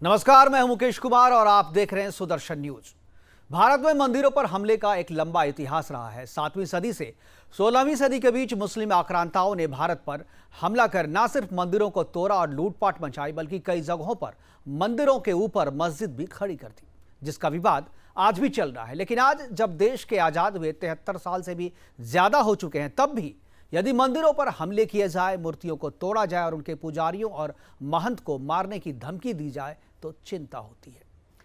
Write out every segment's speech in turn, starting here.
नमस्कार, मैं हूं मुकेश कुमार और आप देख रहे हैं सुदर्शन न्यूज। भारत में मंदिरों पर हमले का एक लंबा इतिहास रहा है। 7वीं सदी से 16वीं सदी के बीच मुस्लिम आक्रांताओं ने भारत पर हमला कर न सिर्फ मंदिरों को तोड़ा और लूटपाट मचाई, बल्कि कई जगहों पर मंदिरों के ऊपर मस्जिद भी खड़ी कर दी, जिसका विवाद आज भी चल रहा है। लेकिन आज जब देश के आजाद हुए 73 साल से भी ज्यादा हो चुके हैं, तब भी यदि मंदिरों पर हमले किए जाए, मूर्तियों को तोड़ा जाए और उनके पुजारियों और महंत को मारने की धमकी दी जाए तो चिंता होती है।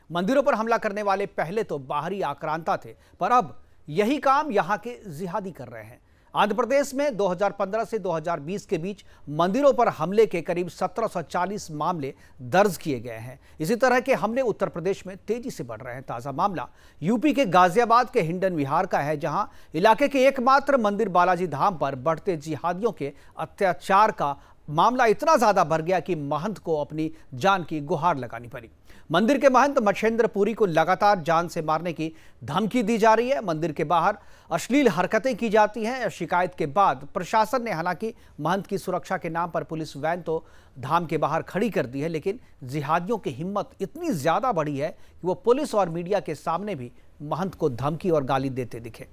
मंदिरों पर हमला करने वाले पहले तो बाहरी आक्रांता थे, पर अब यही काम यहां के जिहादी कर रहे हैं। आंध्र प्रदेश में 2015 से 2020 के बीच मंदिरों पर हमले के करीब 1740 मामले दर्ज किए गए हैं। इसी तरह के हमले उत्तर प्रदेश में तेजी से बढ़ रहे हैं। ताजा मामला यूपी के गाजियाबाद के हिंडन विहार का है, जहां इलाके के एकमात्र मंदिर बालाजी धाम पर बढ़ते जिहादियों के अत्याचार का मामला इतना ज्यादा बढ़ गया कि महंत को अपनी जान की गुहार लगानी पड़ी। मंदिर के महंत मच्छेंद्र पुरी को लगातार जान से मारने की धमकी दी जा रही है। मंदिर के बाहर अश्लील हरकतें की जाती हैं। शिकायत के बाद प्रशासन ने हालांकि महंत की सुरक्षा के नाम पर पुलिस वैन तो धाम के बाहर खड़ी कर दी है, लेकिन जिहादियों की हिम्मत इतनी ज्यादा बढ़ी है कि वो पुलिस और मीडिया के सामने भी महंत को धमकी और गाली देते दिखे।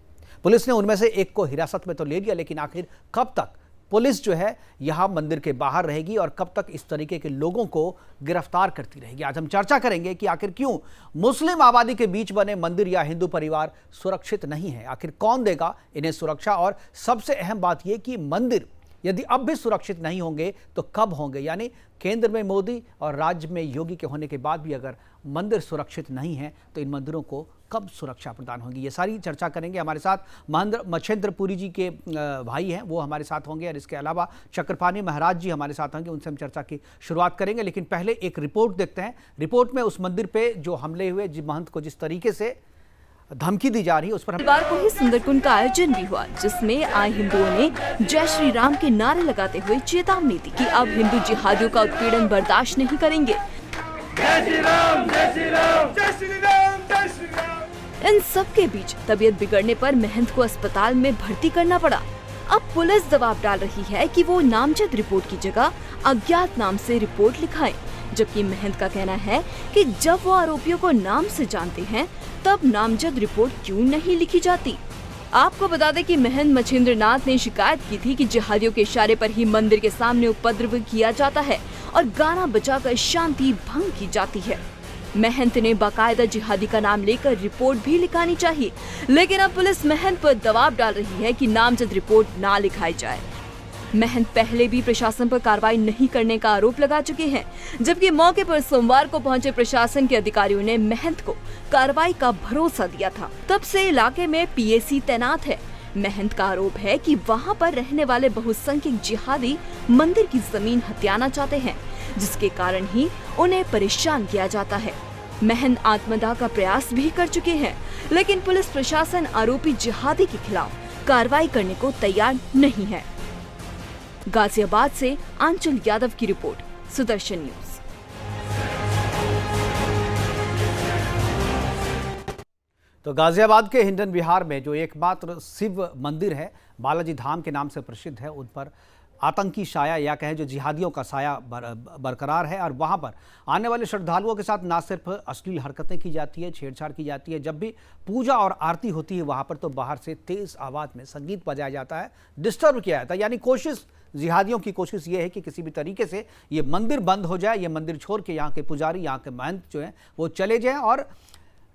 पुलिस ने उनमें से एक को हिरासत में तो ले लिया, लेकिन आखिर कब तक पुलिस जो है यहां मंदिर के बाहर रहेगी और कब तक इस तरीके के लोगों को गिरफ्तार करती रहेगी? आज हम चर्चा करेंगे कि आखिर क्यों मुस्लिम आबादी के बीच बने मंदिर या हिंदू परिवार सुरक्षित नहीं है, आखिर कौन देगा इन्हें सुरक्षा, और सबसे अहम बात यह कि मंदिर यदि अब भी सुरक्षित नहीं होंगे तो कब होंगे। यानी केंद्र में मोदी और राज्य में योगी के होने के बाद भी अगर मंदिर सुरक्षित नहीं है तो इन मंदिरों को कब सुरक्षा प्रदान होगी, ये सारी चर्चा करेंगे। हमारे साथ मच्छेंद्र पुरी जी के भाई हैं, वो हमारे साथ होंगे, और इसके अलावा चक्रपाणी महाराज जी हमारे साथ होंगे, उनसे हम चर्चा की शुरुआत करेंगे। लेकिन पहले एक रिपोर्ट देखते हैं। रिपोर्ट में उस मंदिर पे जो हमले हुए, महंत को जिस तरीके से धमकी दी जा रही है उस पर रविवार को ही सुंदरकुंड का आयोजन भी हुआ, जिसमें आए हिंदुओं ने जय श्री राम के नारे लगाते हुए चेतावनी दी कि अब हिंदू जिहादियों का उत्पीड़न बर्दाश्त नहीं करेंगे। जय श्री राम, जय श्री राम, जय श्री राम, जय श्री राम। इन सब के बीच तबीयत बिगड़ने पर महंत को अस्पताल में भर्ती करना पड़ा। अब पुलिस दबाव डाल रही है कि वो नामजद रिपोर्ट की जगह अज्ञात नाम से रिपोर्ट लिखाएं, जबकि महंत का कहना है कि जब वो आरोपियों को नाम से जानते हैं तब नामजद रिपोर्ट क्यों नहीं लिखी जाती। आपको बता दें कि महंत मच्छेंद्र नाथ ने शिकायत की थी कि जिहादियों के इशारे पर ही मंदिर के सामने उपद्रव किया जाता है और गाना बजाकर शांति भंग की जाती है। महंत ने बाकायदा जिहादी का नाम लेकर रिपोर्ट भी लिखानी चाहिए, लेकिन अब पुलिस महंत पर दबाव डाल रही है कि नामजद रिपोर्ट ना लिखाई जाए। महंत पहले भी प्रशासन पर कार्रवाई नहीं करने का आरोप लगा चुके हैं, जबकि मौके पर सोमवार को पहुंचे प्रशासन के अधिकारियों ने महंत को कार्रवाई का भरोसा दिया था। तब से इलाके में पीएसी तैनात है। महंत का आरोप है कि वहां पर रहने वाले बहुसंख्यक जिहादी मंदिर की जमीन हथियाना चाहते हैं, जिसके कारण ही उन्हें परेशान किया जाता है। महंत आत्मदाह का प्रयास भी कर चुके हैं, लेकिन पुलिस प्रशासन आरोपी जिहादी के खिलाफ कार्रवाई करने को तैयार नहीं है। गाजियाबाद से आंचल यादव की रिपोर्ट, सुदर्शन न्यूज। तो गाजियाबाद के हिंडन विहार में जो एकमात्र शिव मंदिर है, बालाजी धाम के नाम से प्रसिद्ध है, उन पर आतंकी साया या कहें जो जिहादियों का साया बरकरार है। और वहां पर आने वाले श्रद्धालुओं के साथ ना सिर्फ अश्लील हरकतें की जाती है, छेड़छाड़ की जाती है, जब भी पूजा और आरती होती है वहां पर तो बाहर से तेज आवाज में संगीत बजाया जाता है, डिस्टर्ब किया जाता है। यानी कोशिश, जिहादियों की कोशिश ये है कि किसी भी तरीके से ये मंदिर बंद हो जाए, ये मंदिर छोड़ के यहाँ के पुजारी, यहाँ के महंत जो हैं वो चले जाएं, और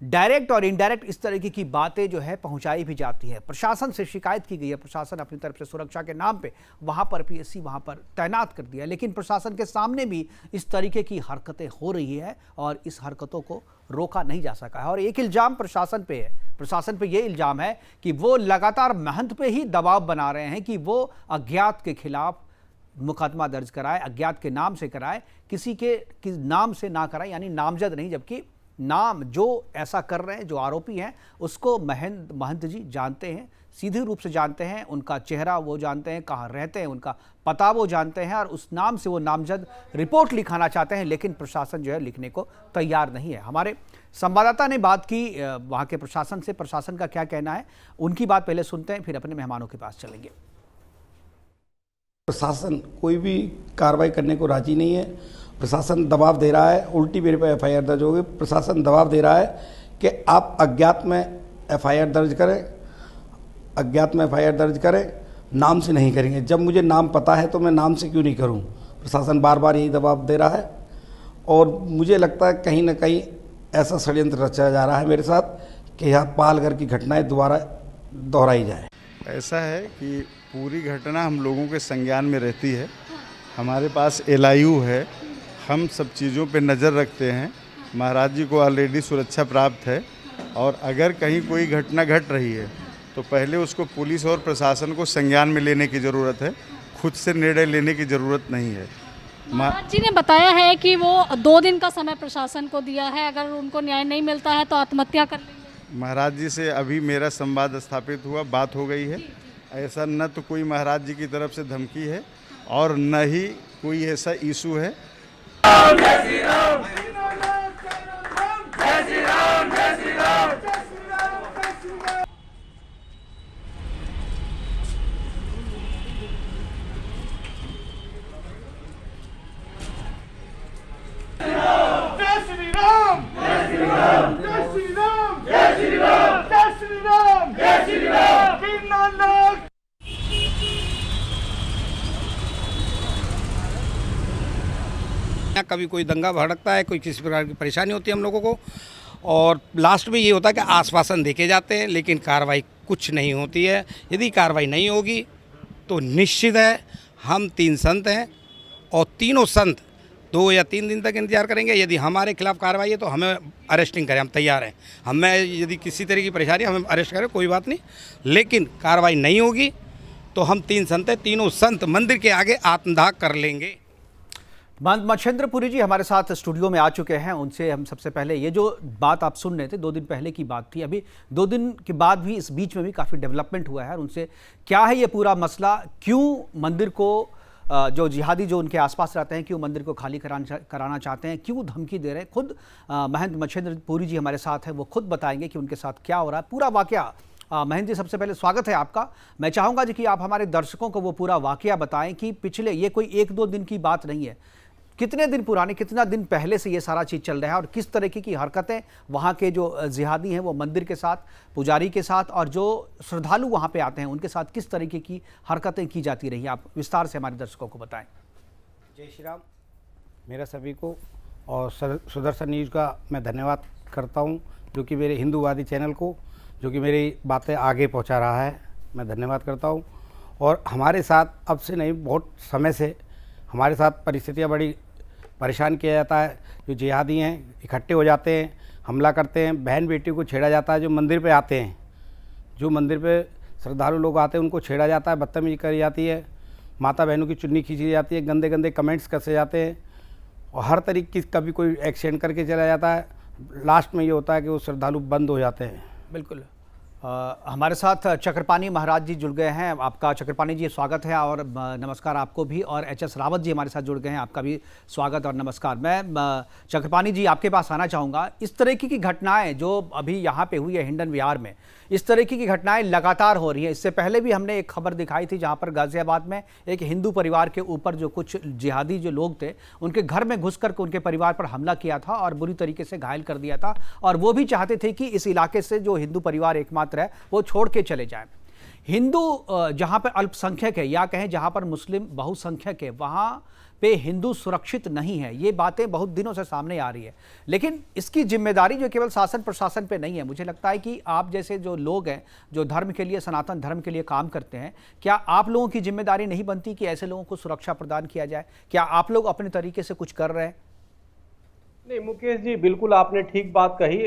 डायरेक्ट और इनडायरेक्ट इस तरीके की बातें जो है पहुंचाई भी जाती है। प्रशासन से शिकायत की गई है, प्रशासन अपनी तरफ से सुरक्षा के नाम पे वहां पर पीएससी वहां पर तैनात कर दिया, लेकिन प्रशासन के सामने भी इस तरीके की हरकतें हो रही है और इस हरकतों को रोका नहीं जा सका है। और एक इल्जाम प्रशासन पे है, प्रशासन पे ये इल्जाम है कि वो लगातार महंत पे ही दबाव बना रहे हैं कि वो अज्ञात के खिलाफ मुकदमा दर्ज कराए, अज्ञात के नाम से कराए, किसी के नाम से ना कराए, यानी नामजद नहीं, जबकि नाम जो ऐसा कर रहे हैं, जो आरोपी हैं, उसको महंत जी जानते हैं, सीधे रूप से जानते हैं, उनका चेहरा वो जानते हैं, कहाँ रहते हैं, उनका पता वो जानते हैं, और उस नाम से वो नामजद रिपोर्ट लिखाना चाहते हैं, लेकिन प्रशासन जो है लिखने को तैयार नहीं है। हमारे संवाददाता ने बात की वहाँ के प्रशासन से, प्रशासन का क्या कहना है, उनकी बात पहले सुनते हैं, फिर अपने मेहमानों के पास चलेंगे। प्रशासन कोई भी कार्रवाई करने को राजी नहीं है प्रशासन दबाव दे रहा है, उल्टी मेरे पे एफआईआर दर्ज हो गई। प्रशासन दबाव दे रहा है कि आप अज्ञात में एफआईआर दर्ज करें, अज्ञात में एफआईआर दर्ज करें, नाम से नहीं करेंगे। जब मुझे नाम पता है तो मैं नाम से क्यों नहीं करूं? प्रशासन बार बार यही दबाव दे रहा है और मुझे लगता है कहीं ना कहीं ऐसा षड्यंत्र रचा जा रहा है मेरे साथ कि यहाँ पालघर की घटनाएं दोबारा दोहराई जाए। ऐसा है कि पूरी घटना हम लोगों के संज्ञान में रहती है, हमारे पास LIU है, हम सब चीज़ों पे नज़र रखते हैं। महाराज जी को ऑलरेडी सुरक्षा प्राप्त है और अगर कहीं कोई घटना घट रही है तो पहले उसको पुलिस और प्रशासन को संज्ञान में लेने की ज़रूरत है, खुद से निर्णय लेने की ज़रूरत नहीं है। महाराज जी ने बताया है कि वो 2 दिन का समय प्रशासन को दिया है, अगर उनको न्याय नहीं मिलता है तो आत्महत्या कर लेंगे। महाराज जी से अभी मेरा संवाद स्थापित हुआ, बात हो गई है। ऐसा न तो कोई महाराज जी की तरफ से धमकी है और न ही कोई ऐसा इशू है। जय श्री राम, जय श्री राम, जय श्री राम, जय श्री राम, जय श्री राम। जय श्री राम, जय श्री राम, जय श्री राम, जय श्री राम, जय श्री राम, जय श्री राम, वीर नानक। कभी कोई दंगा भड़कता है, कोई किसी प्रकार की परेशानी होती है हम लोगों को, और लास्ट में ये होता है कि आश्वासन देके जाते हैं लेकिन कार्रवाई कुछ नहीं होती है। यदि कार्रवाई नहीं होगी तो निश्चित है हम 3 संत हैं और तीनों संत 2 या 3 दिन तक इंतजार करेंगे। यदि हमारे खिलाफ कार्रवाई है तो हमें अरेस्टिंग करें, हम तैयार हैं। हमें यदि किसी तरह की परेशानी हमें अरेस्ट करें, कोई बात नहीं, लेकिन कार्रवाई नहीं होगी तो हम 3 संत हैं, तीनों संत मंदिर के आगे आत्मदाह कर लेंगे। महंत मच्छेंद्रपुरी जी हमारे साथ स्टूडियो में आ चुके हैं। उनसे हम सबसे पहले ये जो बात आप सुन रहे थे 2 दिन पहले की बात थी, अभी 2 दिन के बाद भी इस बीच में भी काफ़ी डेवलपमेंट हुआ है, और उनसे क्या है ये पूरा मसला, क्यों मंदिर को जो जिहादी जो उनके आसपास रहते हैं क्यों मंदिर को खाली कराना चाहते हैं, क्यों धमकी दे रहे हैं, खुद महंत मच्छेंद्रपुरी जी हमारे साथ हैं, वो खुद बताएंगे कि उनके साथ क्या हो रहा है पूरा वाकया। महंत जी सबसे पहले स्वागत है आपका। मैं चाहूँगा जी कि आप हमारे दर्शकों को वो पूरा वाकया बताएं कि पिछले ये कोई 1-2 दिन की बात नहीं है, कितने दिन पुराने, कितना दिन पहले से ये सारा चीज़ चल रहा है और किस तरीके की हरकतें वहाँ के जो जिहादी हैं वो मंदिर के साथ, पुजारी के साथ और जो श्रद्धालु वहाँ पे आते हैं उनके साथ किस तरीके की हरकतें की जाती रही, आप विस्तार से हमारे दर्शकों को बताएं। जय श्री राम। मेरा सभी को और सुदर्शन न्यूज़ का मैं धन्यवाद करता हूँ, जो कि मेरे हिंदूवादी चैनल को, जो कि मेरी बातें आगे पहुँचा रहा है, मैं धन्यवाद करता हूँ। और हमारे साथ अब से नहीं, बहुत समय से हमारे साथ परिस्थितियाँ बड़ी परेशान किया जाता है। जो जिहादी हैं इकट्ठे हो जाते हैं, हमला करते हैं, बहन बेटी को छेड़ा जाता है। जो मंदिर पे आते हैं, जो मंदिर पे श्रद्धालु लोग आते हैं उनको छेड़ा जाता है, बदतमीजी करी जाती है, माता बहनों की चुन्नी खींची जाती है, गंदे गंदे कमेंट्स कसे जाते हैं और हर तरीके की कभी कोई एक्सीडेंट करके चला जाता है। लास्ट में ये होता है कि वो श्रद्धालु बंद हो जाते हैं। बिल्कुल। हमारे साथ चक्रपाणी महाराज जी जुड़ गए हैं। आपका चक्रपाणी जी स्वागत है और नमस्कार आपको भी, और HS रावत जी हमारे साथ जुड़ गए हैं, आपका भी स्वागत और नमस्कार। मैं चक्रपाणी जी आपके पास आना चाहूँगा। इस तरीके की घटनाएं जो अभी यहाँ पे हुई है हिंडन विहार में, इस तरीके की घटनाएं लगातार हो रही हैं। इससे पहले भी हमने एक खबर दिखाई थी जहाँ पर गाजियाबाद में एक हिंदू परिवार के ऊपर जो कुछ जिहादी जो लोग थे उनके घर में घुस कर उनके परिवार पर हमला किया था और बुरी तरीके से घायल कर दिया था, और वो भी चाहते थे कि इस इलाके से जो हिंदू परिवार एकमात्र है वो छोड़ के चले जाएं। हिंदू जहां पर अल्पसंख्यक है या कहें जहां पर मुस्लिम बहुसंख्यक है वहां पे हिंदू सुरक्षित नहीं है, ये बातें बहुत दिनों से सामने आ रही है। लेकिन इसकी जिम्मेदारी जो केवल शासन प्रशासन पे नहीं है, मुझे लगता है कि आप जैसे जो लोग हैं जो धर्म के लिए, सनातन धर्म के लिए काम करते हैं, क्या आप लोगों की जिम्मेदारी नहीं बनती कि ऐसे लोगों को सुरक्षा प्रदान किया जाए? क्या आप लोग अपने तरीके से कुछ कर रहे हैं? नहीं मुकेश जी, बिल्कुल आपने ठीक बात कही,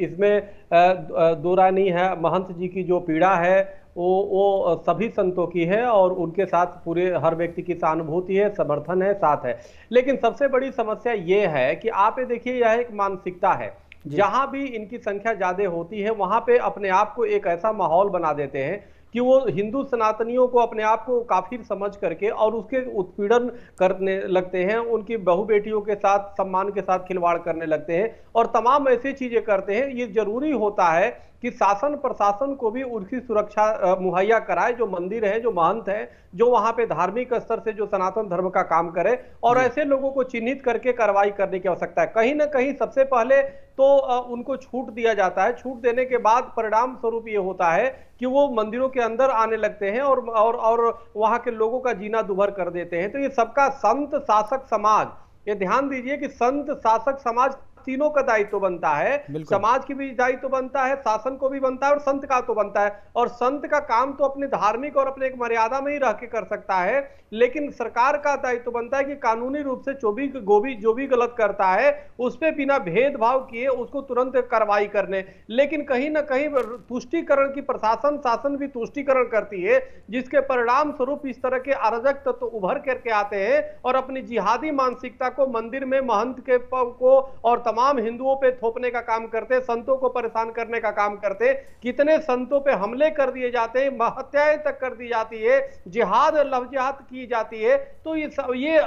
इसमें दो राय नहीं है। महंत जी की जो पीड़ा है वो सभी संतों की है और उनके साथ पूरे हर व्यक्ति की सहानुभूति है, समर्थन है, साथ है। लेकिन सबसे बड़ी समस्या ये है कि आप ये देखिए, यह एक मानसिकता है। जहां भी इनकी संख्या ज्यादा होती है वहां पे अपने आप को एक ऐसा माहौल बना देते हैं कि वो हिंदू सनातनियों को अपने आप को काफिर समझ करके और उसके उत्पीड़न करने लगते हैं, उनकी बहु बेटियों के साथ सम्मान के साथ खिलवाड़ करने लगते हैं और तमाम ऐसी चीजें करते हैं। ये जरूरी होता है कि शासन प्रशासन को भी उनकी सुरक्षा मुहैया कराए, जो मंदिर है, जो महंत है, जो वहां पे धार्मिक स्तर से जो सनातन धर्म का काम करे, और ऐसे लोगों को चिन्हित करके कार्रवाई करने की आवश्यकता है। कहीं ना कहीं सबसे पहले तो उनको छूट दिया जाता है, छूट देने के बाद परिणाम स्वरूप ये होता है कि वो मंदिरों के अंदर आने लगते हैं और वहां के लोगों का जीना दुभर कर देते हैं। तो ये सबका संत शासक समाज, ये ध्यान दीजिए कि संत शासक समाज तीनों का दायित्व बनता है, समाज की भी दायित्व बनता है, शासन को भी बनता है और संत का तो बनता है। और संत का काम तो अपने धार्मिक और अपने एक मर्यादा में ही रह के कर सकता है, लेकिन सरकार का दायित्व बनता है कि कानूनी रूप से जो भी गलत करता है उस पे बिना भेदभाव किए उसको तुरंत कार्रवाई करने। लेकिन कहीं ना कहीं तुष्टीकरण की प्रशासन शासन भी तुष्टीकरण करती है, जिसके परिणाम स्वरूप इस तरह के अराजक तत्व उभर करके आते हैं और अपनी जिहादी मानसिकता को मंदिर में महंत के को और तमाम हिंदुओं पे थोपने का काम करते, संतों को परेशान करने का काम करते। कितने संतों पे हमले कर दिए जाते हैं, हत्याएं तक कर दी जाती है, जिहाद लफ्जियात की जाती है। तो ये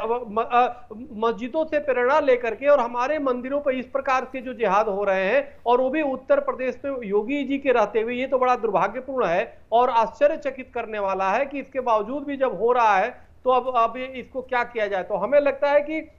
मस्जिदों से प्रेरणा लेकर के और हमारे मंदिरों पर इस प्रकार के जो जिहाद हो रहे हैं, और वो भी उत्तर प्रदेश में योगी जी के रहते हुए, ये तो बड़ा दुर्भाग्यपूर्ण है और आश्चर्यचकित करने वाला है कि इसके बावजूद भी जब हो रहा है तो अब इसको क्या किया जाए। तो हमें लगता है कि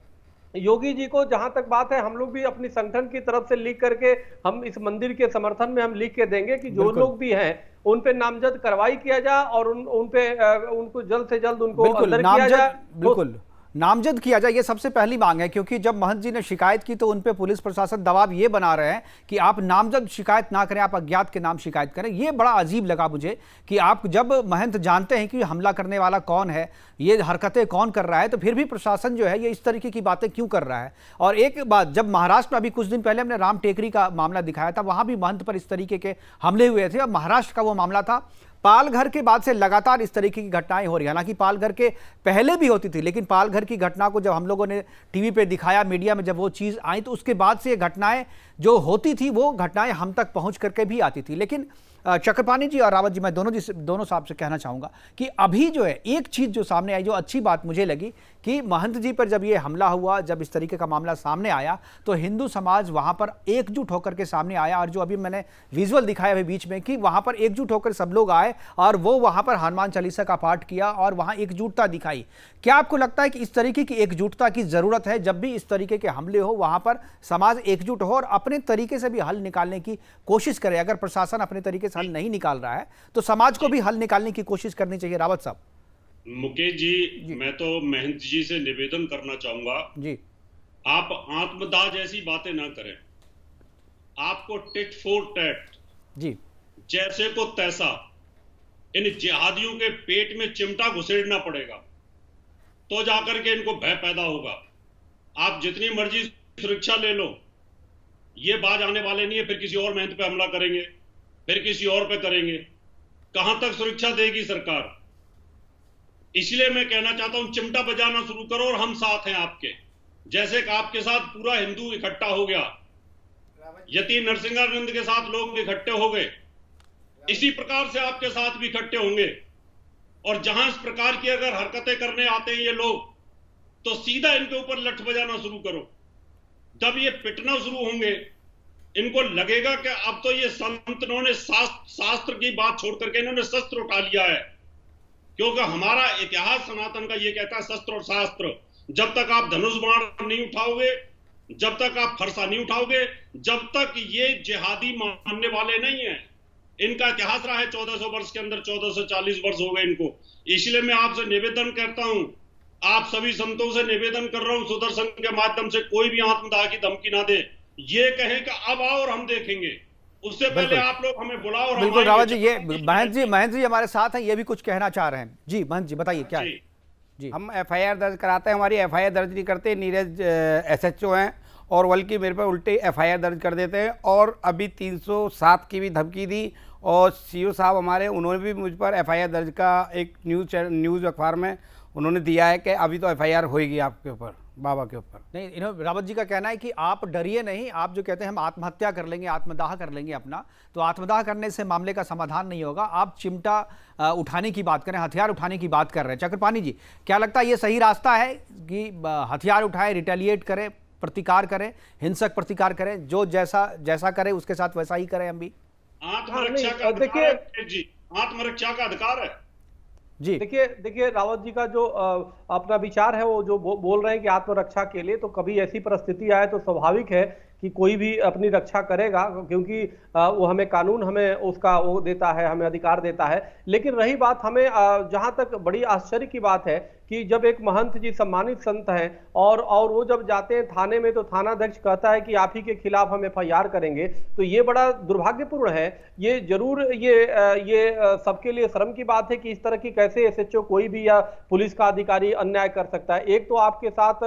योगी जी को, जहां तक बात है, हम लोग भी अपनी संगठन की तरफ से लिख करके हम इस मंदिर के समर्थन में हम लिख के देंगे कि जो लोग भी हैं उन पे नामजद कार्रवाई किया जाए और उन पे उनको जल्द से जल्द उनको अंदर किया जाए। बिल्कुल नामजद किया जाए, ये सबसे पहली मांग है, क्योंकि जब महंत जी ने शिकायत की तो उन पे पुलिस प्रशासन दबाव ये बना रहे हैं कि आप नामजद शिकायत ना करें, आप अज्ञात के नाम शिकायत करें। ये बड़ा अजीब लगा मुझे कि आप जब महंत जानते हैं कि हमला करने वाला कौन है, ये हरकतें कौन कर रहा है, तो फिर भी प्रशासन जो है ये इस तरीके की बातें क्यों कर रहा है। और एक बात, जब महाराष्ट्र में अभी कुछ दिन पहले हमने राम टेकरी का मामला दिखाया था, वहां भी महंत पर इस तरीके के हमले हुए थे। अब महाराष्ट्र का वो मामला था। पालघर के बाद से लगातार इस तरीके की घटनाएं हो रही हैं। हालांकि पालघर के पहले भी होती थी, लेकिन पालघर की घटना को जब हम लोगों ने टीवी पे दिखाया, मीडिया में जब वो चीज़ आई, तो उसके बाद से ये घटनाएं जो होती थी वो घटनाएं हम तक पहुंच करके भी आती थी। लेकिन चक्रपाणी जी और रावत जी, मैं दोनों साहब से कहना चाहूँगा कि अभी जो है एक चीज़ जो सामने आई, जो अच्छी बात मुझे लगी कि महंत जी पर जब ये हमला हुआ, जब इस तरीके का मामला सामने आया, तो हिंदू समाज वहाँ पर एकजुट होकर के सामने आया। और जो अभी मैंने विजुअल दिखाया अभी बीच में कि वहाँ पर एकजुट होकर सब लोग आए और वो वहाँ पर हनुमान चालीसा का पाठ किया और वहाँ एकजुटता दिखाई। क्या आपको लगता है कि इस तरीके की एकजुटता की ज़रूरत है? जब भी इस तरीके के हमले हो वहाँ पर समाज एकजुट हो और अपने तरीके से भी हल निकालने की कोशिश करे। अगर प्रशासन अपने तरीके से हल नहीं निकाल रहा है तो समाज को भी हल निकालने की कोशिश करनी चाहिए। रावत साहब। मुकेश जी, मैं तो महंत जी से निवेदन करना चाहूंगा जी, आप आत्मदाह जैसी बातें ना करें। आपको टिट फॉर टैट जी, जैसे को तैसा इन जिहादियों के पेट में चिमटा घुसेड़ना पड़ेगा, तो जाकर के इनको भय पैदा होगा। आप जितनी मर्जी सुरक्षा ले लो, ये बाज आने वाले नहीं है फिर किसी और महंत पे हमला करेंगे, फिर किसी और पे करेंगे। कहां तक सुरक्षा देगी सरकार? इसलिए मैं कहना चाहता हूं, चिमटा बजाना शुरू करो और हम साथ हैं आपके। जैसे कि आपके साथ पूरा हिंदू इकट्ठा हो गया, यति नरसिंहानंद के साथ लोग इकट्ठे हो गए, इसी प्रकार से आपके साथ भी इकट्ठे होंगे। और जहां इस प्रकार की अगर हरकतें करने आते हैं ये लोग, तो सीधा इनके ऊपर लठ बजाना शुरू करो। जब ये पिटना शुरू होंगे, इनको लगेगा कि अब तो ये संतों ने शास्त्र की बात छोड़ करके इन्होंने शस्त्र उठा लिया है। क्योंकि हमारा इतिहास सनातन का ये कहता है, शस्त्र और शास्त्र, जब तक आप धनुष बाण नहीं उठाओगे, जब तक आप फरसा नहीं उठाओगे, जब तक ये जिहादी मानने वाले नहीं है। इनका इतिहास रहा है 1400 वर्ष के अंदर, 1440 वर्ष हो गए इनको। इसलिए मैं आपसे निवेदन करता हूं, आप सभी संतों से निवेदन कर रहा हूं, सुदर्शन के माध्यम से, कोई भी आत्मदाह की धमकी ना दे। ये कहें कि अब आओ और हम देखेंगे, उससे पहले आप लोग हमें बुलाओ और बिल्कुल। रावत जी, ये महंत जी हमारे साथ हैं, ये भी कुछ कहना चाह रहे हैं। जी महंत जी बताइए क्या है? जी, हम एफआईआर दर्ज कराते हैं, हमारी एफआईआर दर्ज नहीं करते। नीरज एसएचओ हैं और बल्कि मेरे पर उल्टे एफआईआर दर्ज कर देते हैं। और अभी 307 की भी धमकी दी और सीओ साहब हमारे, उन्होंने भी मुझ पर एफआईआर दर्ज का एक न्यूज़ अखबार में उन्होंने दिया है कि अभी तो एफआईआर होएगी आपके ऊपर, बाबा के ऊपर। नहीं, रावत जी का कहना है कि आप डरिए नहीं, आप जो कहते हैं हम आत्महत्या कर लेंगे, आत्मदाह कर लेंगे अपना, तो आत्मदाह करने से मामले का समाधान नहीं होगा। आप चिमटा उठाने की बात करें, हथियार उठाने की बात कर रहे हैं। चक्रपाणी जी, क्या लगता है ये सही रास्ता है कि हथियार उठाए, रिटेलिएट करें, प्रतिकार करें, हिंसक प्रतिकार करें, जो जैसा करे उसके साथ वैसा ही करें हम भी? आत्मरक्षा का अधिकार है जी, आत्मरक्षा का अधिकार है जी। देखिए रावत जी का जो अपना विचार है, वो जो बोल रहे हैं कि आत्मरक्षा के लिए, तो कभी ऐसी परिस्थिति आए तो स्वाभाविक है कि कोई भी अपनी रक्षा करेगा, क्योंकि वो हमें कानून हमें उसका वो देता है, हमें अधिकार देता है। लेकिन रही बात, हमें जहां तक बड़ी आश्चर्य की बात है कि जब एक महंत जी सम्मानित संत हैं और वो जब जाते हैं थाने में, तो थानाध्यक्ष कहता है कि आप ही के खिलाफ हम FIR करेंगे, तो ये बड़ा दुर्भाग्यपूर्ण है। ये जरूर ये सबके लिए शर्म की बात है कि इस तरह की कैसे SHO कोई भी या पुलिस का अधिकारी अन्याय कर सकता है। एक तो आपके साथ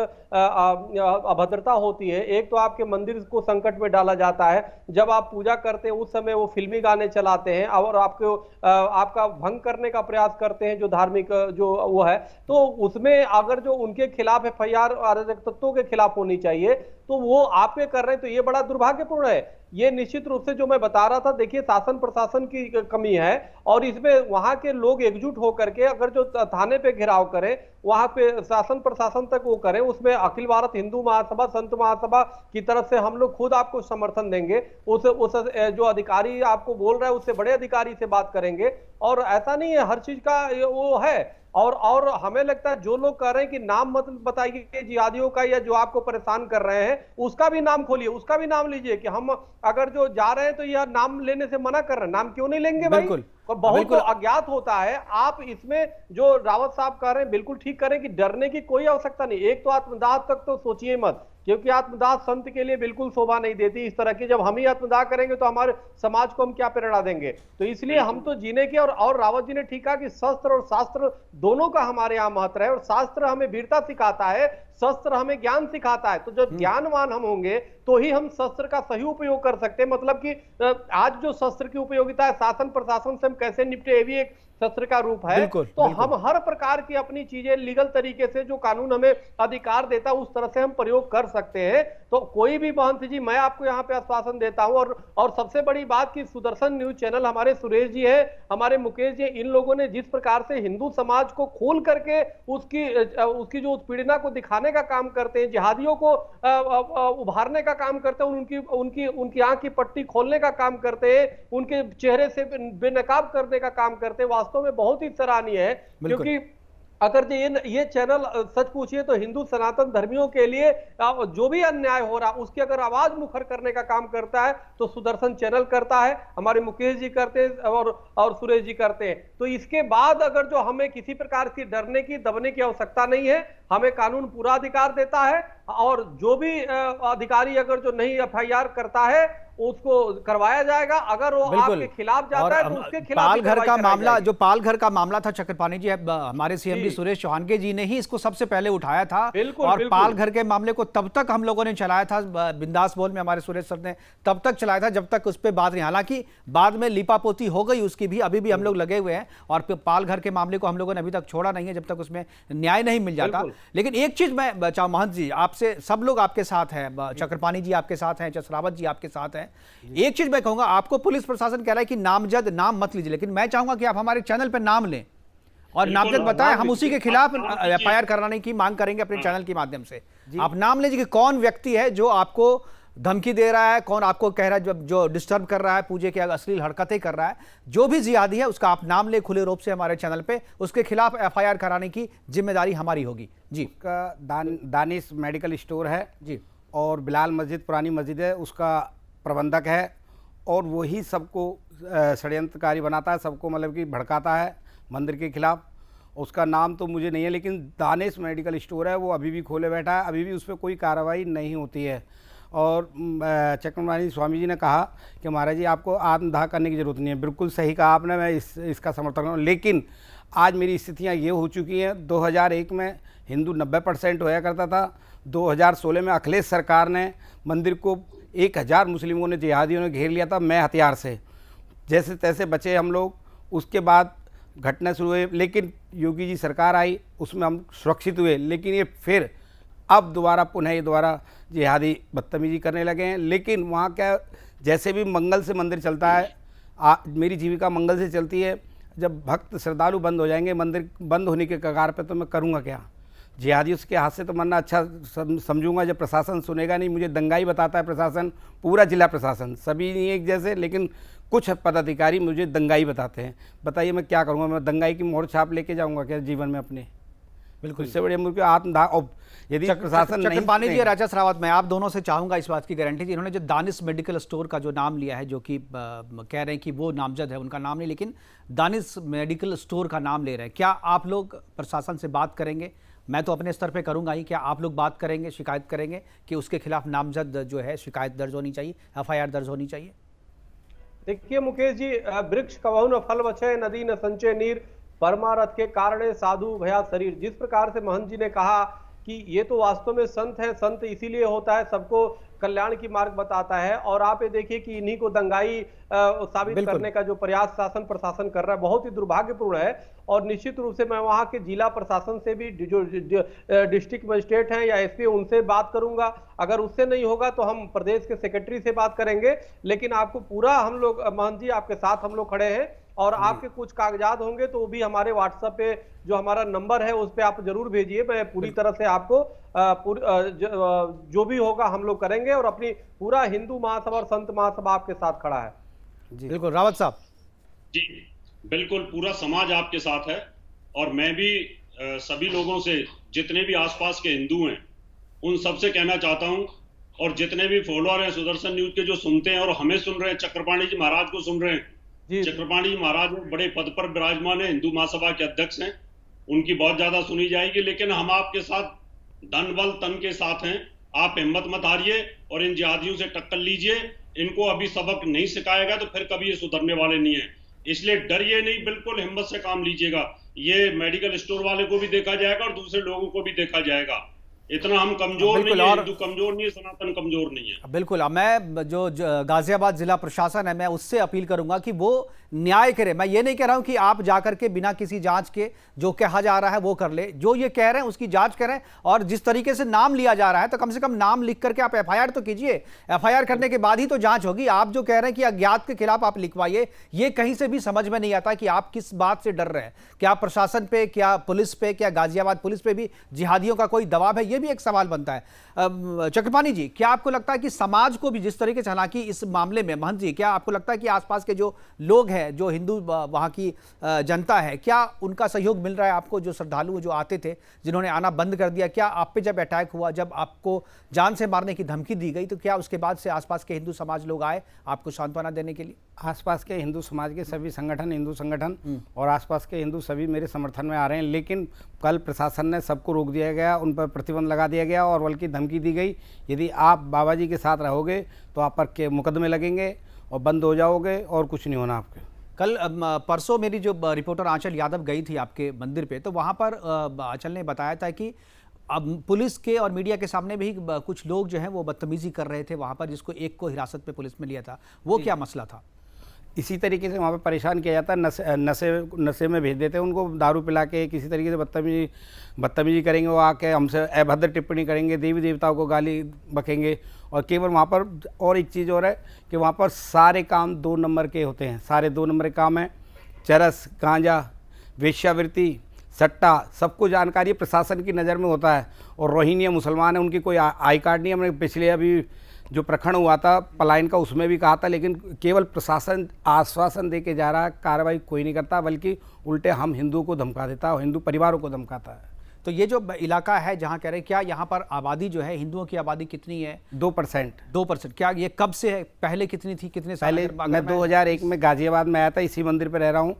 अभद्रता होती है, एक तो आपके मंदिर को संकट में डाला जाता है। जब आप पूजा करते हैं उस समय वो फिल्मी गाने चलाते हैं और आपका भंग करने का प्रयास करते हैं, जो धार्मिक जो वो है, तो उसमें अगर जो उनके खिलाफ FIR अराजक तत्वों के खिलाफ होनी चाहिए, तो वो आपके कर रहे हैं, तो ये बड़ा दुर्भाग्यपूर्ण है। ये निश्चित रूप से जो मैं बता रहा था, देखिए शासन प्रशासन की कमी है, और इसमें वहां के लोग एकजुट होकर के अगर जो थाने पे घेराव करें, वहां पे शासन प्रशासन तक वो करें, उसमें अखिल भारत हिंदू महासभा, संत महासभा की तरफ से हम लोग खुद आपको समर्थन देंगे। उस जो अधिकारी आपको बोल रहा है उससे बड़े अधिकारी से बात करेंगे, और ऐसा नहीं है, हर चीज का वो है। और हमें लगता है जो लोग कह रहे हैं कि नाम मत बताइए जिहादियों का, या जो आपको परेशान कर रहे हैं उसका भी नाम खोलिए, उसका भी नाम लीजिए, कि हम अगर जो जा रहे हैं तो यह नाम लेने से मना कर रहे हैं। नाम क्यों नहीं लेंगे भाई? बहुत तो अज्ञात होता है। आप इसमें जो रावत साहब कह रहे हैं बिल्कुल ठीक करें कि डरने की कोई आवश्यकता नहीं। एक तो आत्मदाह तक तो सोचिए मत, क्योंकि आत्मदाह संत के लिए बिल्कुल शोभा नहीं देती इस तरह की। जब हम ही आत्मदाह करेंगे तो हमारे समाज को हम क्या प्रेरणा देंगे? तो इसलिए हम तो जीने के, और रावत जी ने ठीक कहा कि शस्त्र और शास्त्र दोनों का हमारे यहाँ महत्व है, और शास्त्र हमें वीरता सिखाता है, शस्त्र हमें ज्ञान सिखाता है। तो जब ज्ञानवान हम होंगे तो ही हम शस्त्र का सही उपयोग कर सकते हैं। मतलब कि आज जो शस्त्र की उपयोगिता है, शासन प्रशासन से हम कैसे निपटे, ये भी एक शस्त्र का रूप है। तो हम हर प्रकार की अपनी चीजें लीगल तरीके से, जो कानून हमें अधिकार देता है, उस तरह से हम प्रयोग कर सकते हैं। तो कोई भी महंत जी, मैं आपको यहाँ पे आश्वासन देता हूं। और सबसे बड़ी बात कि सुदर्शन न्यूज चैनल, हमारे सुरेश जी है, हमारे मुकेश जी, इन लोगों ने जिस प्रकार से हिंदू समाज को खोल करके उसकी जो उत्पीड़ना को दिखाने का काम करते हैं, जिहादियों को उभारने का काम करते हैं, उनकी आंख की पट्टी खोलने का काम करते हैं, उनके चेहरे से बेनकाब करने का काम करते हैं, वास्तव में बहुत ही सराहनीय है। क्योंकि अगर ये चैनल सच पूछिए तो हिंदू सनातन धर्मियों के लिए जो भी अन्याय हो रहा उसकी अगर आवाज मुखर करने का काम करता है तो सुदर्शन चैनल करता है, हमारे मुकेश जी करते हैं और सुरेश जी करते हैं। तो इसके बाद अगर जो हमें किसी प्रकार की डरने की दबने की आवश्यकता नहीं है, हमें कानून पूरा अधिकार देता है, और जो भी अधिकारी अगर जो नहीं FIR करता है उसको करवाया जाएगा। अगर वो आपके खिलाफ जाता है तो उसके खिलाफ पालघर का मामला, जो पालघर का मामला था चक्रपाणी जी, हमारे CMD सुरेश चौहान जी ने ही इसको सबसे पहले उठाया था। और पालघर के मामले को तब तक हम लोगों ने चलाया था, बिंदास बोल में हमारे सुरेश सर ने तब तक चलाया था जब तक उस पर बात नहीं। हालांकि बाद में लिपापोती हो गई उसकी भी, अभी भी हम लोग लगे हुए हैं, और पालघर के मामले को हम लोगों ने अभी तक छोड़ा नहीं है जब तक उसमें न्याय नहीं मिल जाता। लेकिन एक चीज मैं चाहूँ महंत जी, आपसे, सब लोग आपके साथ हैं, चक्रपाणी जी आपके साथ हैं, चसरावत जी आपके साथ हैं, एक चीज मैं कहूंगा, आपको पुलिस प्रशासन कह रहा है कि नामजद नाम मत लीजिए, लेकिन मैं चाहूंगा कि आप हमारे चैनल पर नाम लें और नामजद बताएं, हम उसी के खिलाफ FIR कराने की मांग करेंगे अपने चैनल के माध्यम से। आप नाम लीजिए कि कौन व्यक्ति है जो आपको धमकी दे रहा है, कौन आपको कह रहा है, जो डिस्टर्ब कर रहा है, पूजे की अश्लील हरकतें कर रहा है, जो भी जिहादी है उसका आप नाम ले खुले रूप से हमारे चैनल पे, उसके खिलाफ FIR कराने की जिम्मेदारी हमारी होगी जी। उसका दानिश मेडिकल स्टोर है जी, और बिलाल मस्जिद पुरानी मस्जिद है, उसका प्रबंधक है, और वही सबको षड्यंत्रकारी बनाता है, सबको मतलब कि भड़काता है मंदिर के खिलाफ। उसका नाम तो मुझे नहीं है, लेकिन दानिश मेडिकल स्टोर है, वो अभी भी खोले बैठा है, अभी भी उस पर कोई कार्रवाई नहीं होती है। और चक्रपाणी स्वामी जी ने कहा कि महाराज जी आपको आत्मदाह करने की ज़रूरत नहीं है, बिल्कुल सही कहा आपने, मैं इसका समर्थन करूँ। लेकिन आज मेरी स्थितियाँ ये हो चुकी हैं, 2001 में हिंदू 90% होया करता था, 2016 में अखिलेश सरकार ने मंदिर को 1000 मुस्लिमों ने, जिहादियों ने घेर लिया था, मैं हथियार से, जैसे तैसे बचे हम लोग। उसके बाद घटना शुरू हुई, लेकिन योगी जी सरकार आई, उसमें हम सुरक्षित हुए। लेकिन ये फिर अब दोबारा पुनः ये दोबारा जिहादी बदतमीजी करने लगे हैं। लेकिन वहाँ क्या, जैसे भी मंगल से मंदिर चलता है, मेरी जीविका मंगल से चलती है, जब भक्त श्रद्धालु बंद हो जाएंगे, मंदिर बंद होने के कगार पे, तो मैं करूँगा क्या? जिहादियों के हाथ से तो मरना अच्छा समझूंगा जब प्रशासन सुनेगा नहीं। मुझे दंगाई बताता है प्रशासन, पूरा जिला प्रशासन, सभी नहीं एक जैसे, लेकिन कुछ पदाधिकारी मुझे दंगाई बताते हैं। बताइए मैं क्या करूँगा? मैं दंगाई की मोहर छाप लेके जाऊँगा क्या जीवन में अपने? बिल्कुल, इससे बड़े मुझकि आत्मदाह। और यदि प्रशासन नहीं चक्रपाणी जी, राजा सरावत, मैं आप दोनों से चाहूंगा इस बात की गारंटी थी। इन्होंने जो दानिश मेडिकल स्टोर का जो नाम लिया है, जो कि कह रहे हैं कि वो नामजद है, उनका नाम नहीं, लेकिन दानिश मेडिकल स्टोर का नाम ले रहे हैं। क्या आप लोग प्रशासन से बात करेंगे? मैं तो अपने स्तर पे करूंगा ही, क्या आप लोग बात करेंगे, शिकायत करेंगे कि उसके खिलाफ नामजद जो है शिकायत दर्ज होनी चाहिए, FIR दर्ज होनी चाहिए? देखिए मुकेश जी, वृक्ष कबहु न फल बचे, नदी न संचय नीर, परमारथ के कारणे साधु भया शरीर। जिस प्रकार से महंत जी ने कहा कि ये तो वास्तव में संत है, संत इसीलिए होता है, सबको कल्याण की मार्ग बताता है। और आप ये देखिए कि इन्हीं को दंगाई साबित करने का जो प्रयास शासन प्रशासन कर रहा है, बहुत ही दुर्भाग्यपूर्ण है। और निश्चित रूप से मैं वहां के जिला प्रशासन से भी, जो डिस्ट्रिक्ट मजिस्ट्रेट हैं या SP, उनसे बात करूंगा। अगर उससे नहीं होगा तो हम प्रदेश के सेक्रेटरी से बात करेंगे। लेकिन आपको पूरा हम लोग, महंत जी आपके साथ हम लोग खड़े हैं, और आपके कुछ कागजात होंगे तो वो भी हमारे WhatsApp पे जो हमारा नंबर है उस पे आप जरूर भेजिए। मैं पूरी तरह से आपको जो भी होगा हम लोग करेंगे, और अपनी पूरा हिंदू महासभा और संत महासभा आपके साथ खड़ा है। जी बिल्कुल, रावत साहब। जी बिल्कुल, पूरा समाज आपके साथ है। और मैं भी सभी लोगों से, जितने भी आसपास के हिंदू हैं, उन सबसे कहना चाहता हूं, और जितने भी फॉलोअर हैं सुदर्शन न्यूज के, जो सुनते हैं और हमें सुन रहे हैं, चक्रपाणी जी महाराज को सुन रहे हैं। चक्रपाणी जी महाराज बड़े पद पर विराजमान है, हिंदू महासभा के अध्यक्ष हैं, उनकी बहुत ज्यादा सुनी जाएगी। लेकिन हम आपके साथ धन बल तन के साथ हैं। आप हिम्मत मत हारिए और इन जिहादियों से टक्कर लीजिए। इनको अभी सबक नहीं सिखाएगा तो फिर कभी ये सुधरने वाले नहीं है। इसलिए डरिए नहीं, बिल्कुल हिम्मत से काम लीजिएगा। ये मेडिकल स्टोर वाले को भी देखा जाएगा और दूसरे लोगों को भी देखा जाएगा। इतना हम कमजोर नहीं है, हिंदू कमजोर नहीं है, सनातन कमजोर नहीं है। बिल्कुल, मैं जो गाजियाबाद जिला प्रशासन है, मैं उससे अपील करूंगा कि वो न्याय करे। मैं ये नहीं कह रहा हूं कि आप जाकर के बिना किसी जांच के जो कहा जा रहा है वो कर ले, जो ये कह रहे हैं उसकी जांच करें। और जिस तरीके से नाम लिया जा रहा है तो कम से कम नाम लिख करके आप FIR तो कीजिए। FIR करने के बाद ही तो जांच होगी। आप जो कह रहे हैं कि अज्ञात के खिलाफ आप लिखवाइए, ये कहीं से भी समझ में नहीं आता कि आप किस बात से डर रहे हैं। क्या प्रशासन पे, क्या पुलिस पे, क्या गाजियाबाद पुलिस पे भी जिहादियों का कोई दबाव है? ये भी एक सवाल बनता है। चक्रपाणी जी, क्या आपको लगता है कि समाज को भी जिस तरीके से, हालांकि इस मामले में महंत जी, क्या आपको लगता है कि आसपास के जो लोग हैं, जो हिंदू वहां की जनता है, क्या उनका सहयोग मिल रहा है आपको? जो श्रद्धालु जो आते थे, जिन्होंने आना बंद कर दिया, क्या आप पे जब अटैक हुआ, जब आपको जान से मारने की धमकी दी गई, तो क्या उसके बाद से आसपास के हिंदू समाज लोग आए आपको सांत्वना देने के लिए? आसपास के हिंदू समाज के सभी संगठन, हिंदू संगठन और आसपास के हिंदू सभी मेरे समर्थन में आ रहे हैं। लेकिन कल प्रशासन ने सबको रोक दिया गया, उन पर प्रतिबंध लगा दिया गया और बल्कि धमकी दी गई, यदि आप बाबा जी के साथ रहोगे तो आप पर के मुकदमे लगेंगे और बंद हो जाओगे और कुछ नहीं होना आपके। कल परसों मेरी जो रिपोर्टर आंचल यादव गई थी आपके मंदिर पे, तो वहाँ पर आंचल ने बताया था कि अब पुलिस के और मीडिया के सामने भी कुछ लोग जो हैं वो बदतमीजी कर रहे थे वहाँ पर, जिसको एक को हिरासत पे पुलिस में लिया था। वो क्या मसला था? इसी तरीके से वहाँ पे परेशान किया जाता है, नशे में भेज देते हैं उनको, दारू पिला के किसी तरीके से बदतमीजी करेंगे। वो आके हमसे अभद्र टिप्पणी करेंगे, देवी देवताओं को गाली बकेंगे। और केवल वहाँ पर और एक चीज़ और है कि वहाँ पर सारे काम 2 नंबर के होते हैं, सारे 2 नंबर के काम हैं। चरस, गांजा, वेश्यावृत्ति, सट्टा, सबको जानकारी प्रशासन की नज़र में होता है। और रोहिंग्या मुसलमान है, उनकी कोई आई कार्ड नहीं। हमने पिछले अभी जो प्रखंड हुआ था पलायन का, उसमें भी कहा था, लेकिन केवल प्रशासन आश्वासन दे के जा रहा है, कार्रवाई कोई नहीं करता, बल्कि उल्टे हम हिंदुओं को धमका देता है और हिंदू परिवारों को धमकाता है। तो ये जो इलाका है जहाँ कह रहे हैं, क्या यहाँ पर आबादी जो है, हिंदुओं की आबादी कितनी है? 2%। 2%। क्या ये कब से है? पहले कितनी थी, कितने साल? पहले मैं 2001 में गाजियाबाद में आया था, इसी मंदिर पर रह रहा हूँ,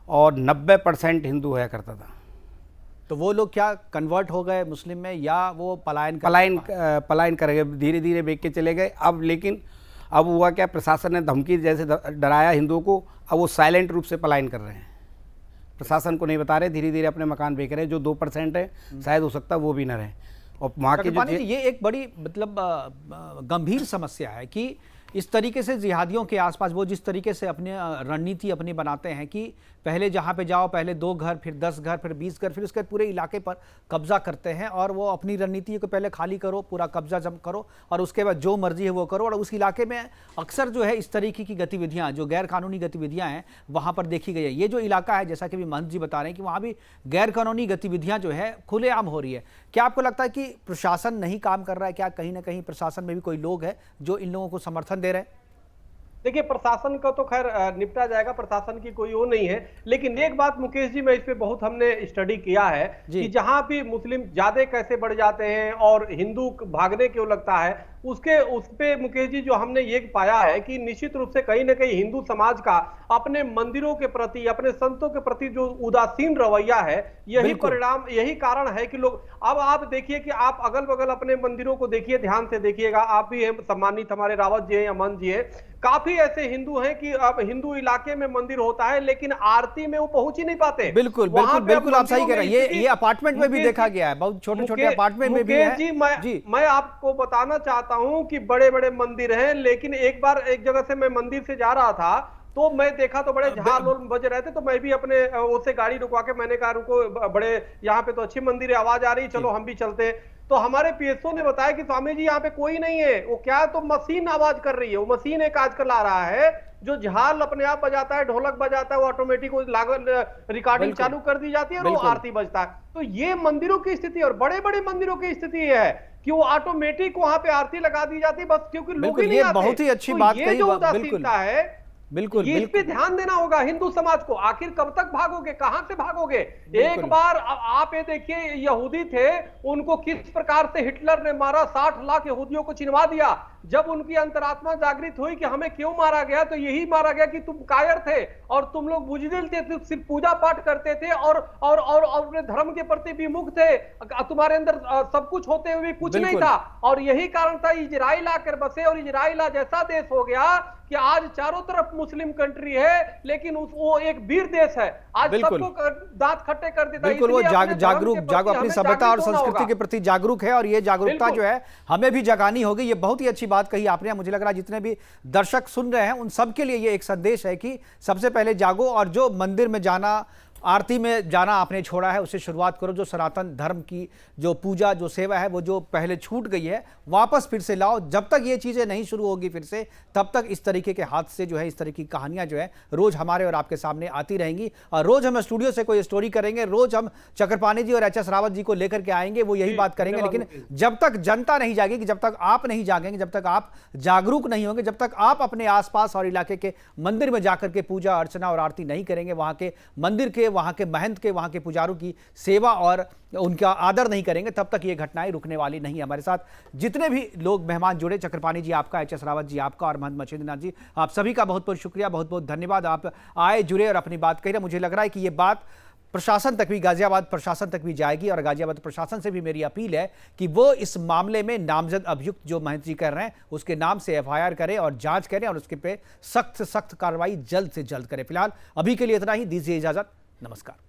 और 90% हिंदू है करता था। तो वो लोग क्या कन्वर्ट हो गए मुस्लिम में, या वो पलायन कर गए, धीरे धीरे बेच के चले गए? अब लेकिन अब हुआ क्या, प्रशासन ने धमकी जैसे डराया हिंदुओं को, अब वो साइलेंट रूप से पलायन कर रहे हैं, प्रशासन को नहीं बता रहे, धीरे धीरे अपने मकान बेच रहे हैं। जो 2% है, शायद हो सकता है वो भी न रहे। और वहाँ के जो ये एक बड़ी मतलब गंभीर समस्या है कि इस तरीके से जिहादियों के आसपास वो जिस तरीके से अपने रणनीति अपनी बनाते हैं कि पहले जहाँ पे जाओ, पहले 2 घर, फिर 10 घर, फिर 20 घर, फिर उसके पूरे इलाके पर कब्जा करते हैं और वो अपनी रणनीति को पहले खाली करो, पूरा कब्जा जम करो और उसके बाद जो मर्जी है वो करो। और उस इलाके में अक्सर जो है इस तरीके की गतिविधियाँ, जो गैर कानूनी गतिविधियाँ हैं, वहाँ पर देखी गई है। ये जो इलाका है, जैसा कि भी महंत जी बता रहे हैं कि वहाँ भी गैर कानूनी गतिविधियाँ जो है खुलेआम हो रही है। क्या आपको लगता है कि प्रशासन नहीं काम कर रहा है? क्या कहीं ना कहीं प्रशासन में भी कोई लोग हैं जो इन लोगों को समर्थन दे रहे हैं? देखिए, प्रशासन का तो खैर निपटा जाएगा, प्रशासन की कोई वो नहीं है। लेकिन एक बात मुकेश जी, मैं इस पे बहुत हमने स्टडी किया है कि जहां भी मुस्लिम ज्यादा कैसे बढ़ जाते हैं और हिंदू भागने क्यों लगता है, उस पे मुकेश जी जो हमने ये पाया है कि निश्चित रूप से कहीं ना कहीं हिंदू समाज का अपने मंदिरों के प्रति, अपने संतों के प्रति जो उदासीन रवैया है, यही परिणाम, यही कारण है कि लोग, अब आप देखिए कि आप अगल बगल अपने मंदिरों को देखिए, ध्यान से देखिएगा, आप भी सम्मानित हमारे रावत जी हैं या महंत जी है, काफी ऐसे हिंदू हैं कि अब हिंदू इलाके में मंदिर होता है लेकिन आरती में वो पहुंच ही नहीं पाते। बिल्कुल बिल्कुल बिल्कुल, आप सही कह रहे हैं। ये अपार्टमेंट में भी देखा गया है, बहुत छोटे छोटे अपार्टमेंट में भी है। जी, मैं आपको बताना चाहता हूं कि बड़े बड़े मंदिर हैं, लेकिन एक बार एक जगह से मैं मंदिर से जा रहा था तो मैं देखा तो बड़े झाल बज रहे थे, तो मैं भी अपने उससे गाड़ी रुकवा के मैंने कहा रुको, बड़े यहाँ पे तो अच्छी मंदिर है, आवाज आ रही, चलो हम भी चलते। तो हमारे पीएसओ ने बताया कि स्वामी जी यहाँ पे कोई नहीं है, वो क्या है, तो मशीन आवाज कर रही है, वो मशीन एक आजकल आ रहा है जो झाल अपने आप बजाता है, ढोलक बजाता है, वो ऑटोमेटिक रिकॉर्डिंग चालू कर दी जाती है और वो आरती बजता है। तो ये मंदिरों की स्थिति और बड़े बड़े मंदिरों की स्थिति है कि वो ऑटोमेटिक वहां पे आरती लगा दी जाती है, बस क्योंकि लोग ही नहीं आते। बहुत ही अच्छी बात कही, जो उदासीनता है, बिल्कुल इस पे ध्यान देना होगा हिंदू समाज को। आखिर कब तक भागोगे, कहां से भागोगे? एक बार आप ये देखिए, यहूदी थे, उनको किस प्रकार से हिटलर ने मारा, 60 लाख यहूदियों को चिनवा दिया। जब उनकी अंतरात्मा जागृत हुई कि हमें क्यों मारा गया, तो यही मारा गया कि तुम कायर थे और तुम लोग बुजदिल थे, सिर्फ पूजा पाठ करते थे और अपने धर्म के प्रति विमुख थे, तुम्हारे अंदर सब कुछ होते हुए कुछ नहीं था। और यही कारण था इजराइल आकर बसे और इजराइल जैसा देश हो गया कि आज चारों तरफ मुस्लिम कंट्री है, लेकिन वो एक वीर देश है। आज सबको दांत खट्टे कर देता है। बिल्कुल, वो जागरूक अपनी सभ्यता और संस्कृति के प्रति जागरूक है और ये जागरूकता जो है हमें भी जगानी होगी। ये बहुत ही अच्छी बात कही आपने। मुझे लग रहा है जितने भी दर्शक सुन रहे हैं उन सब के लिए ये एक संदेश है कि सबसे पहले जागो और जो मंदिर में जाना, आरती में जाना आपने छोड़ा है, उससे शुरुआत करो। जो सनातन धर्म की जो पूजा, जो सेवा है, वो जो पहले छूट गई है वापस फिर से लाओ। जब तक ये चीज़ें नहीं शुरू होगी फिर से, तब तक इस तरीके के हादसे जो है, इस तरह की कहानियां जो है रोज़ हमारे और आपके सामने आती रहेंगी। और रोज़ हम स्टूडियो से कोई स्टोरी करेंगे, रोज़ हम चक्रपाणी जी और एच.एस. रावत जी को लेकर के आएंगे, वो यही बात करेंगे। लेकिन जब तक जनता नहीं जागेगी, जब तक आप नहीं जागेंगे, जब तक आप जागरूक नहीं होंगे, जब तक आप अपने आसपास और इलाके के मंदिर में जाकर के पूजा अर्चना और आरती नहीं करेंगे, वहाँ के मंदिर के, वहाँ के महंत के, वहाँ के पुजारों की सेवा और उनका आदर नहीं करेंगे, तब तक ये घटनाएं रुकने वाली नहीं है। हमारे साथ जितने भी लोग मेहमान जुड़े, चक्रपाणी जी आपका, एच.एस. रावत जी आपका और महंत मछेंद्रनाथ जी, आप सभी का बहुत बहुत शुक्रिया, बहुत बहुत धन्यवाद। आप आए, जुड़े और अपनी बात कही रहे। मुझे लग रहा है कि ये बात प्रशासन तक भी, गाजियाबाद प्रशासन तक भी जाएगी और गाजियाबाद प्रशासन से भी मेरी अपील है कि वो इस मामले में नामजद अभियुक्त जो महंत जी कर रहे हैं उसके नाम से एफआईआर करें और जांच करें और उसके पे सख्त कार्रवाई जल्द से जल्द करें। फिलहाल अभी के लिए इतना ही, दीजिए इजाजत, नमस्कार।